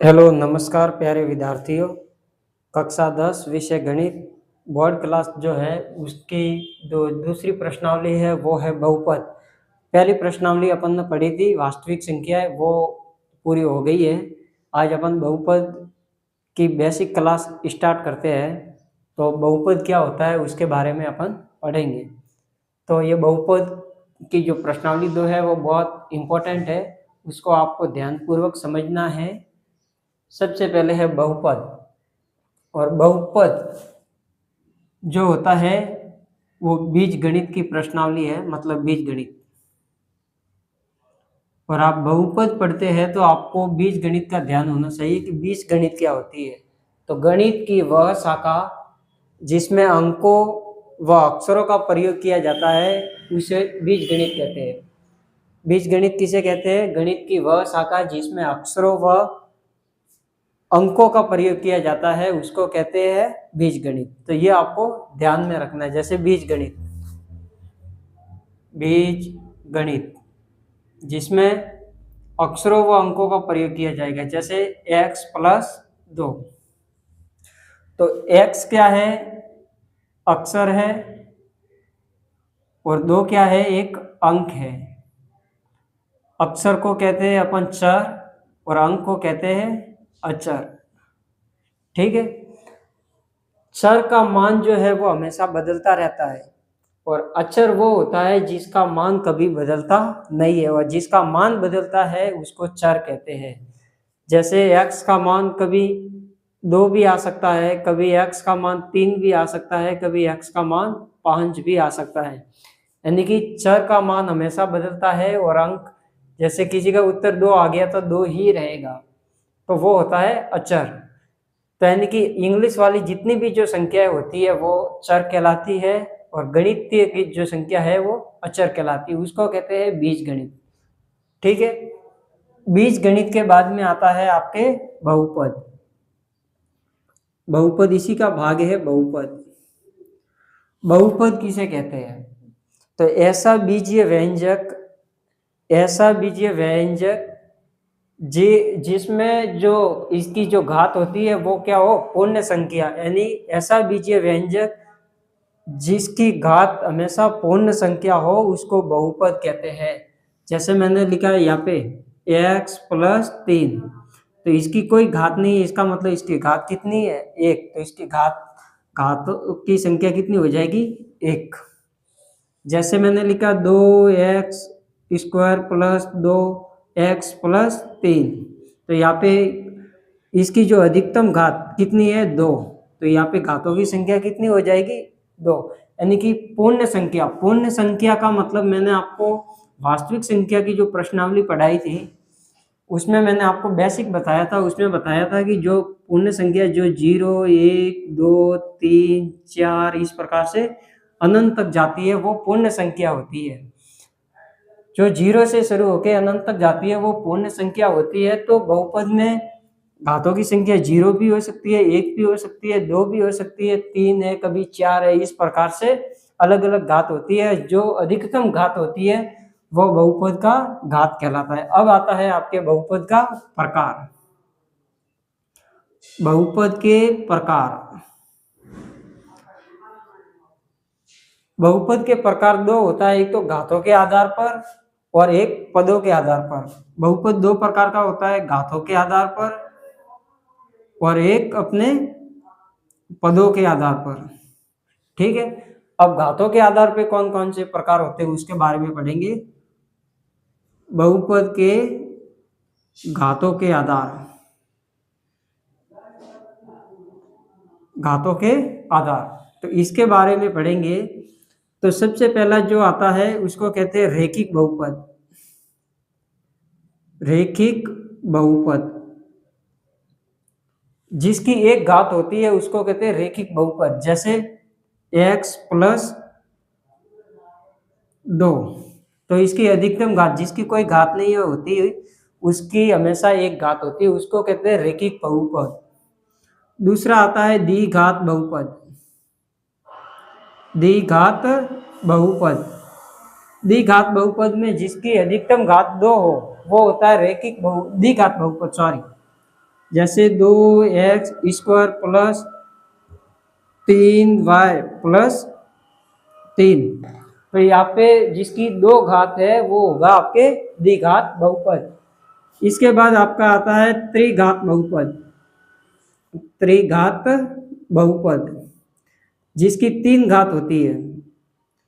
Hello नमस्कार प्यारे विद्यार्थियों। कक्षा 10 विषय गणित बोर्ड क्लास जो है उसकी जो दूसरी प्रश्नावली है वो है बहुपद। पहली प्रश्नावली अपन ने पढ़ी थी वास्तविक संख्याएं, वो पूरी हो गई है। आज अपन बहुपद की बेसिक क्लास स्टार्ट करते हैं। तो बहुपद क्या होता है उसके बारे में अपन पढ़ेंगे। तो ये बहुपद की जो प्रश्नावली दो है वो बहुत इम्पोर्टेंट है, उसको आपको ध्यानपूर्वक समझना है। सबसे पहले है बहुपद, और बहुपद जो होता है वो बीज गणित की प्रश्नावली है, मतलब बीज गणित। और आप बहुपद पढ़ते हैं तो आपको बीज गणित का ध्यान होना चाहिए कि बीज गणित क्या होती है। तो गणित की वह शाखा जिसमें अंकों व अक्षरों का प्रयोग किया जाता है उसे बीज गणित कहते हैं। बीज गणित किसे कहते हैं? गणित की वह शाखा जिसमें अक्षरों व अंकों का प्रयोग किया जाता है उसको कहते हैं बीज गणित। तो ये आपको ध्यान में रखना है। जैसे बीज गणित जिसमें अक्षरों व अंकों का प्रयोग किया जाएगा, जैसे x+2। तो x क्या है? अक्षर है, और 2 क्या है? एक अंक है। अक्षर को कहते हैं अपन चर और अंक को कहते हैं अचर। ठीक है। चर का मान जो है वो हमेशा बदलता रहता है, और अचर वो होता है जिसका मान कभी बदलता नहीं है, और जिसका मान बदलता है उसको चर कहते हैं। जैसे x का मान कभी 2 भी आ सकता है, कभी x का मान 3 भी आ सकता है, कभी x का मान 5 भी आ सकता है। यानी कि चर का मान हमेशा बदलता है, और अंक जैसे किसी का उत्तर 2 आ गया तो 2 ही रहेगा, तो वो होता है अचर। तो यानी कि इंग्लिश वाली जितनी भी जो संख्याएं होती है वो चर कहलाती है, और गणितीय की जो संख्या है वो अचर कहलाती है, उसको कहते हैं बीज गणित। ठीक है। बीज गणित के बाद में आता है आपके बहुपद। बहुपद इसी का भाग है बहुपद। बहुपद किसे कहते हैं? तो ऐसा बीजीय व्यंजक जिसमें जो इसकी जो घात होती है वो क्या हो? पूर्ण संख्या। यानी ऐसा बीजीय व्यंजक जिसकी घात हमेशा पूर्ण संख्या हो उसको बहुपद कहते हैं। जैसे मैंने लिखा है यहाँ पे x+3, तो इसकी कोई घात नहीं है, इसका मतलब इसकी घात कितनी है? 1। तो इसकी घात की संख्या कितनी हो जाएगी? 1। जैसे मैंने लिखा 2x² + 2x+3, तो यहाँ पे इसकी जो अधिकतम घात कितनी है? 2। तो यहाँ पे घातों की संख्या कितनी हो जाएगी? 2। यानी कि पूर्ण संख्या। पूर्ण संख्या का मतलब मैंने आपको वास्तविक संख्या की जो प्रश्नावली पढ़ाई थी उसमें मैंने आपको बेसिक बताया था। उसमें बताया था कि जो पूर्ण संख्या जो 0, 1, 2, 3, 4 इस प्रकार से अनंत तक जाती है वो पूर्ण संख्या होती है। जो 0 से शुरू होकर अनंत तक जाती है वो पूर्ण संख्या होती है। तो बहुपद में घातों की संख्या 0 भी हो सकती है, 1 भी हो सकती है, 2 भी हो सकती है, 3 है, कभी 4 है। इस प्रकार से अलग अलग घात होती है। जो अधिकतम घात होती है वो बहुपद का घात कहलाता है। अब आता है आपके बहुपद का प्रकार। बहुपद के प्रकार। बहुपद के प्रकार 2 होता है, एक तो घातों के आधार पर और एक पदों के आधार पर। बहुपद 2 प्रकार का होता है, घातों के आधार पर और एक अपने पदों के आधार पर। ठीक है। अब घातों के आधार पे कौन कौन से प्रकार होते हैं उसके बारे में पढ़ेंगे। बहुपद के घातों के आधार। घातों के आधार, तो इसके बारे में पढ़ेंगे। तो सबसे पहला जो आता है उसको कहते हैं रैखिक बहुपद। रैखिक बहुपद जिसकी एक घात होती है उसको कहते हैं रैखिक बहुपद। जैसे x+2, तो इसकी अधिकतम घात जिसकी कोई घात नहीं होती उसकी हमेशा एक घात होती है, उसको कहते हैं रैखिक बहुपद। दूसरा आता है द्विघात बहुपद। द्विघात बहुपद। द्विघात बहुपद में जिसकी अधिकतम घात 2 हो वो होता है रैखिक द्विघात बहुपद। जैसे 2x² प्लस 3y प्लस 3, तो यहाँ पे जिसकी 2 घात है वो होगा आपके द्विघात बहुपद। इसके बाद आपका आता है त्रिघात बहुपद। त्रिघात बहुपद जिसकी 3 घात होती है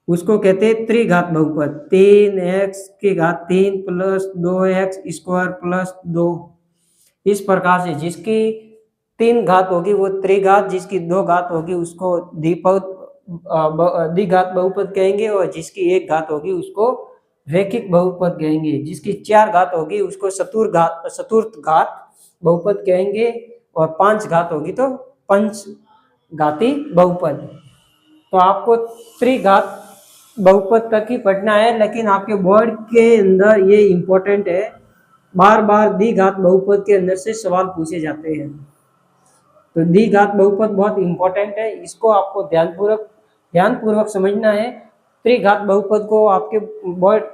उसको कहते हैं त्रिघात बहुपद। 3x³ प्लस 2x² प्लस 2, इस प्रकार से जिसकी 3 घात होगी वो त्रिघात, जिसकी 2 घात होगी उसको द्विघात बहुपद कहेंगे, और जिसकी 1 घात होगी उसको रैखिक बहुपद कहेंगे। जिसकी 4 घात होगी उसको चतुर्थ घात बहुपद कहेंगे, और 5 घात होगी तो पंचघाती बहुपद। तो आपको त्रिघात बहुपद तक ही पढ़ना है, लेकिन आपके बोर्ड के अंदर ये इम्पोर्टेंट है, बार बार द्विघात बहुपद के अंदर से सवाल पूछे जाते हैं। तो द्विघात बहुपद बहुत इम्पोर्टेंट है, इसको आपको ध्यानपूर्वक समझना है। त्रिघात बहुपद को आपके बोर्ड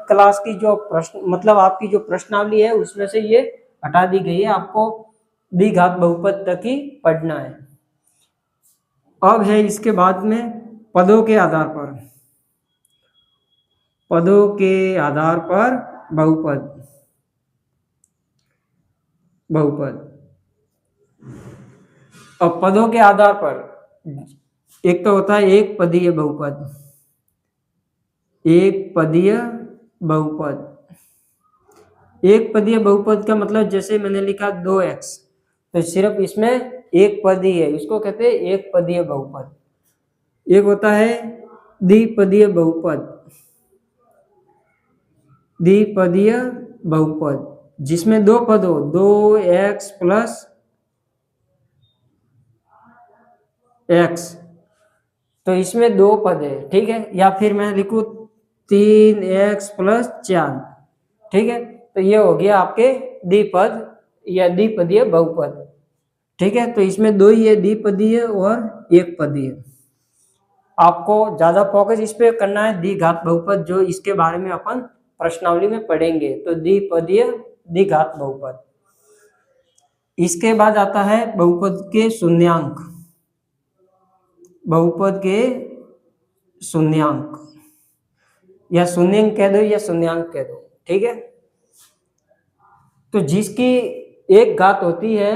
क्लास की जो प्रश्न मतलब आपकी जो प्रश्नावली है उसमें से ये हटा दी गई है, आपको द्विघात बहुपद तक ही पढ़ना है। अब है इसके बाद में पदों के आधार पर, पदों के आधार पर बहुपद। अब पदों के आधार पर एक तो होता है एक पदीय बहुपद। एक पदीय बहुपद, एक पदीय बहुपद का मतलब जैसे मैंने लिखा 2x, तो सिर्फ इसमें एक पद ही है, इसको कहते हैं एक पदीय बहुपद। एक होता है द्विपदीय बहुपद। द्विपदीय बहुपद जिसमें 2 पद हो, 2x प्लस x, तो इसमें 2 पद है, ठीक है। या फिर मैं लिखूं 3x प्लस 4, ठीक है। तो ये हो गया आपके द्विपद या द्विपदीय बहुपद, ठीक है। तो इसमें 2 ही है, द्विपदीय और एक पदीय। आपको ज्यादा फोकस इस पे करना है द्विघात बहुपद, जो इसके बारे में अपन प्रश्नावली में पढ़ेंगे। तो द्विपदीय द्विघात बहुपद। इसके बाद आता है बहुपद के शून्यांक। बहुपद के शून्यांक या शून्यांक कह दो या शून्यांक कह दो, ठीक है। तो जिसकी एक घात होती है,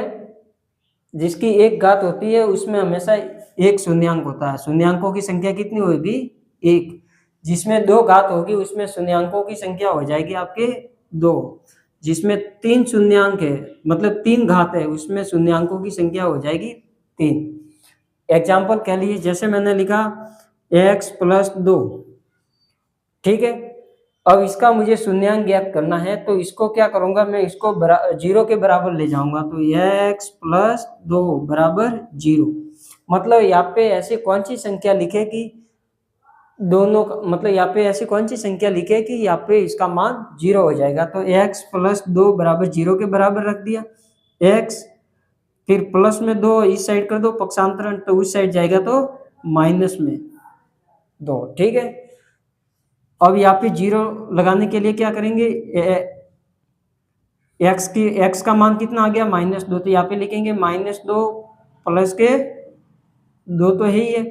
जिसकी एक घात होती है उसमें हमेशा एक शून्यांक होता है। शून्यांकों की संख्या कितनी होगी? 1। जिसमें 2 घात होगी उसमें शून्यांकों की संख्या हो जाएगी आपके 2। जिसमें 3 शून्यांक है मतलब 3 घात है उसमें शून्यांकों की संख्या हो जाएगी 3। एग्जाम्पल कह लीजिए, जैसे मैंने लिखा x प्लस 2, ठीक है। अब इसका मुझे शून्यांक ज्ञात करना है, तो इसको क्या करूंगा, मैं इसको 0 के बराबर ले जाऊंगा। तो x प्लस 2 बराबर 0। मतलब यहाँ पे ऐसी कौन सी संख्या लिखेगी दोनों मतलब यहाँ पे ऐसी कौन सी संख्या लिखे कि यहाँ पे इसका मान 0 हो जाएगा। तो x प्लस 2 बराबर 0 के बराबर रख दिया। x फिर प्लस में 2 इस साइड कर दो पक्षांतरण, तो उस साइड जाएगा तो माइनस में 2, ठीक है। अब यहाँ पे 0 लगाने के लिए क्या करेंगे, x का मान कितना आ गया -2, तो यहाँ पे लिखेंगे -2 प्लस के 2 तो है ही है,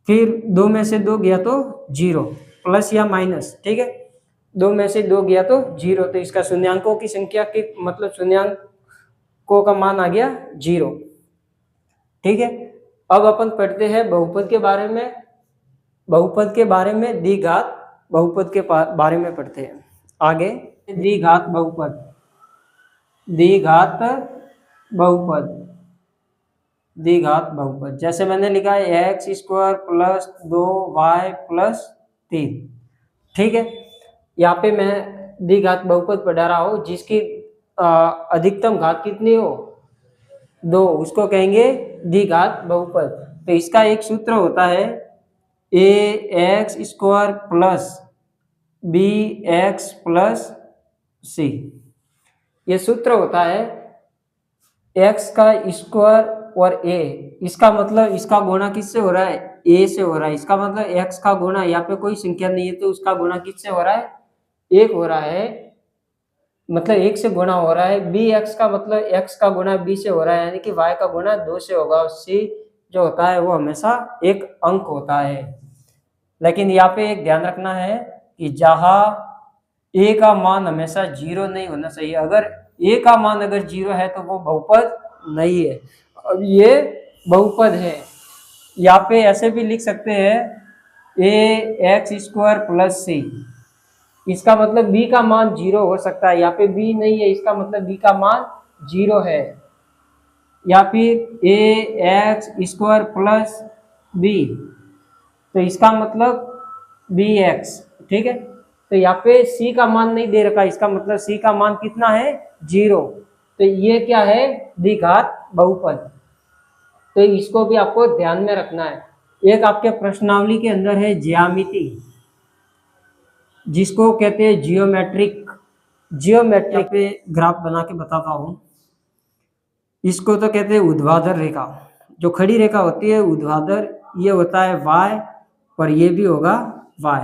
फिर 2 में से 2 गया तो 0, प्लस या माइनस, ठीक है। 2 में से 2 गया तो 0, तो इसका शून्यांकों की संख्या की मतलब शून्यांकों का मान आ गया 0, ठीक है। अब अपन पढ़ते हैं बहुपद के बारे में। बहुपद के बारे में द्विघात बहुपद के बारे में पढ़ते हैं आगे। द्विघात बहुपद, द्विघात बहुपद, द्विघात बहुपद जैसे मैंने लिखा है x² प्लस 2y प्लस 3, ठीक है। यहाँ पे मैं द्विघात बहुपद पढ़ा रहा हूँ जिसकी अधिकतम घात कितनी हो 2, उसको कहेंगे द्विघात बहुपद। तो इसका एक सूत्र होता है ax² plus bx plus c। ये सूत्र होता है x का स्क्वायर और a, इसका मतलब इसका गुणा किससे हो रहा है, a से हो रहा है। इसका मतलब x का गुणा, यहाँ पे कोई संख्या नहीं है तो उसका गुणा किससे हो रहा है, 1 हो रहा है मतलब 1 से गुणा हो रहा है, बी एक्स का मतलब x का गुणा b से हो रहा है, यानी कि y का गुणा 2 से होगा, और c जो होता है वो हमेशा एक अंक होता है। लेकिन यहाँ पे एक ध्यान रखना है कि जहाँ a का मान हमेशा 0 नहीं होना चाहिए। अगर a का मान अगर 0 है तो वो बहुपद नहीं है। अब ये बहुपद है। यहाँ पे ऐसे भी लिख सकते हैं a x square plus c, इसका मतलब b का मान 0 हो सकता है। यहाँ पे b नहीं है, इसका मतलब b का मान 0 है। या फिर a x square plus b, तो इसका मतलब bx, ठीक है। तो यहाँ पे c का मान नहीं दे रखा, इसका मतलब c का मान कितना है, 0। तो ये क्या है, द्विघात बहुपद। तो इसको भी आपको ध्यान में रखना है। एक आपके प्रश्नावली के अंदर है ज्यामिति, जिसको कहते हैं जियोमेट्रिक। जियोमेट्रिक पे ग्राफ बना के बताता हूँ। इसको तो कहते हैं ऊर्ध्वाधर रेखा, जो खड़ी रेखा होती है ऊर्ध्वाधर, ये होता है y, और ये भी होगा y।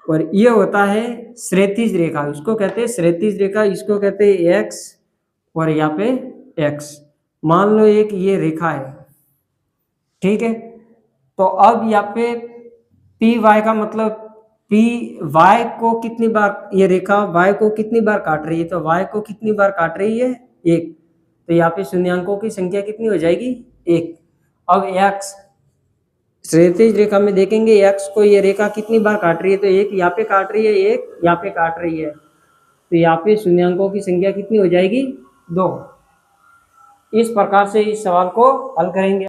और ये होता है क्षैतिज रेखा, इसको कहते हैं क्षैतिज रेखा, इसको कहते हैं x, और यहाँ पे x। मान लो एक ये रेखा है, ठीक है। तो अब यहाँ पे पी वाई का मतलब पी वाई को कितनी बार, ये रेखा वाई को कितनी बार काट रही है, तो वाई को कितनी बार काट रही है, 1। तो यहाँ पे शून्यांकों की संख्या कितनी हो जाएगी, 1। अब एक्स, क्षैतिज रेखा में देखेंगे एक्स को ये रेखा कितनी बार काट रही है, तो 1 यहाँ पे काट रही है, 1 यहाँ पे काट रही है। तो यहाँ पे शून्यांकों की संख्या कितनी हो जाएगी, 2। इस प्रकार से इस सवाल को हल करेंगे।